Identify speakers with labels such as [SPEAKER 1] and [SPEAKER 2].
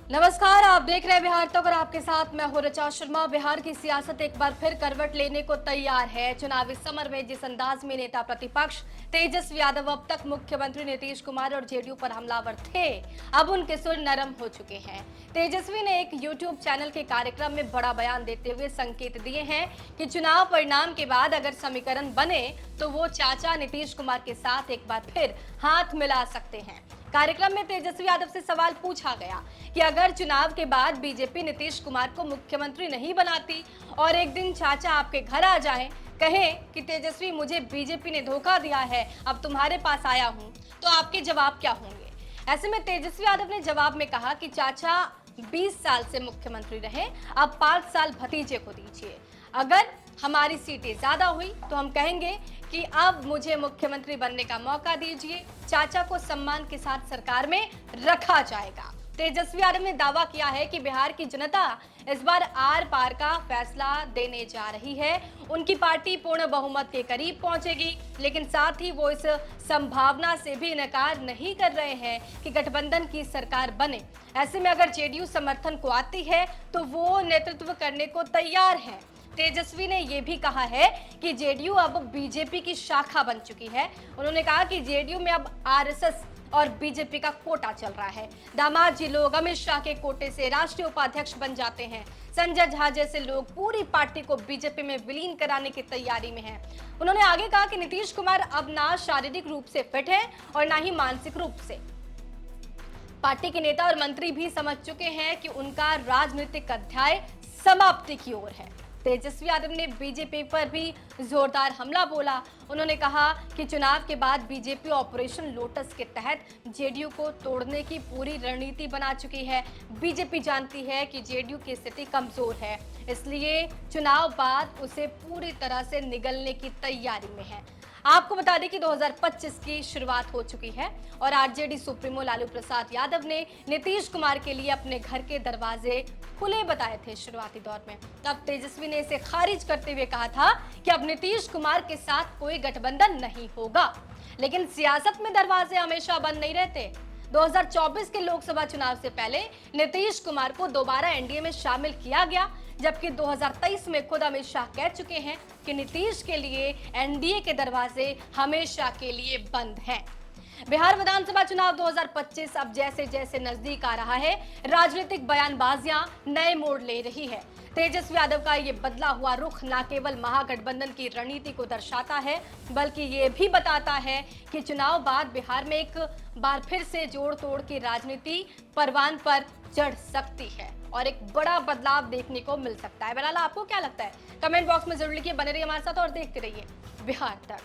[SPEAKER 1] नमस्कार, आप देख रहे हैं बिहार तक और आपके साथ मैं हूं ऋचा शर्मा। बिहार की सियासत एक बार फिर करवट लेने को तैयार है। चुनावी समर में जिस अंदाज में नेता प्रतिपक्ष तेजस्वी यादव अब तक मुख्यमंत्री नीतीश कुमार और जेडीयू पर हमलावर थे, अब उनके सुर नरम हो चुके हैं। तेजस्वी ने एक यूट्यूब चैनल के कार्यक्रम में बड़ा बयान देते हुए संकेत दिए हैं कि चुनाव परिणाम के बाद अगर समीकरण बने तो वो चाचा नीतीश कुमार के साथ एक बार फिर हाथ मिला सकते हैं। कार्यक्रम में तेजस्वी यादव से सवाल पूछा गया कि अगर चुनाव के बाद बीजेपी नीतीश कुमार को मुख्यमंत्री नहीं बनाती और एक दिन चाचा आपके घर आ जाएं, कहें कि तेजस्वी मुझे बीजेपी ने धोखा दिया है, अब तुम्हारे पास आया हूं, तो आपके जवाब क्या होंगे? ऐसे में तेजस्वी यादव ने जवाब में कहा कि चाचा 20 साल से मुख्यमंत्री रहे, अब 5 साल भतीजे को दीजिए। अगर हमारी सीटें ज्यादा हुई तो हम कहेंगे कि अब मुझे मुख्यमंत्री बनने का मौका दीजिए, चाचा को सम्मान के साथ सरकार में रखा जाएगा। तेजस्वी यादव ने दावा किया है कि बिहार की जनता इस बार आर पार का फैसला देने जा रही है। उनकी पार्टी पूर्ण बहुमत के करीब पहुंचेगी, लेकिन साथ ही वो इस संभावना से भी इनकार नहीं कर रहे हैं कि गठबंधन की सरकार बने। ऐसे में अगर जेडीयू समर्थन को आती है तो वो नेतृत्व करने को तैयार है। तेजस्वी ने यह भी कहा है कि जेडीयू अब बीजेपी की शाखा बन चुकी है। उन्होंने कहा कि जेडीयू में अब आरएसएस और बीजेपी का कोटा चल रहा है। दामाद जी लोग अमित शाह के कोटे से राष्ट्रीय उपाध्यक्ष बन जाते हैं। संजय झा जैसे लोग पूरी पार्टी को बीजेपी में विलीन कराने की तैयारी में हैं। उन्होंने आगे कहा कि नीतीश कुमार अब ना शारीरिक रूप से फिट है और ना ही मानसिक रूप से। पार्टी के नेता और मंत्री भी समझ चुके हैं कि उनका राजनीतिक अध्याय समाप्ति की ओर है। तेजस्वी यादव ने बीजेपी पर भी जोरदार हमला बोला। उन्होंने कहा कि चुनाव के बाद बीजेपी ऑपरेशन लोटस के तहत जेडीयू को तोड़ने की पूरी रणनीति बना चुकी है। बीजेपी जानती है कि जेडीयू की स्थिति कमजोर है, इसलिए चुनाव बाद उसे पूरी तरह से निगलने की तैयारी में है। आपको बता दें कि 2025 की शुरुआत हो चुकी है और आरजेडी सुप्रीमो लालू प्रसाद यादव ने नीतीश कुमार के लिए अपने घर के दरवाजे खुले बताए थे शुरुआती दौर में। तब तेजस्वी ने इसे खारिज करते हुए कहा था कि अब नीतीश कुमार के साथ कोई गठबंधन नहीं होगा। लेकिन सियासत में दरवाजे हमेशा बंद नहीं रहते। 2024 के लोकसभा चुनाव से पहले नीतीश कुमार को दोबारा एनडीए में शामिल किया गया, जबकि 2023 में खुद अमित शाह कह चुके हैं कि नीतीश के लिए एनडीए के दरवाजे हमेशा के लिए बंद हैं। बिहार विधानसभा चुनाव 2025 अब जैसे जैसे नजदीक आ रहा है, राजनीतिक बयानबाजियां नए मोड़ ले रही है। तेजस्वी यादव का ये बदला हुआ रुख न केवल महागठबंधन की रणनीति को दर्शाता है, बल्कि ये भी बताता है कि चुनाव बाद बिहार में एक बार फिर से जोड़ तोड़ की राजनीति परवान पर चढ़ सकती है और एक बड़ा बदलाव देखने को मिल सकता है। बहरहाल आपको क्या लगता है? कमेंट बॉक्स में जरूर लिखिए। बने रहिए हमारे साथ और देखते रहिए बिहार तक।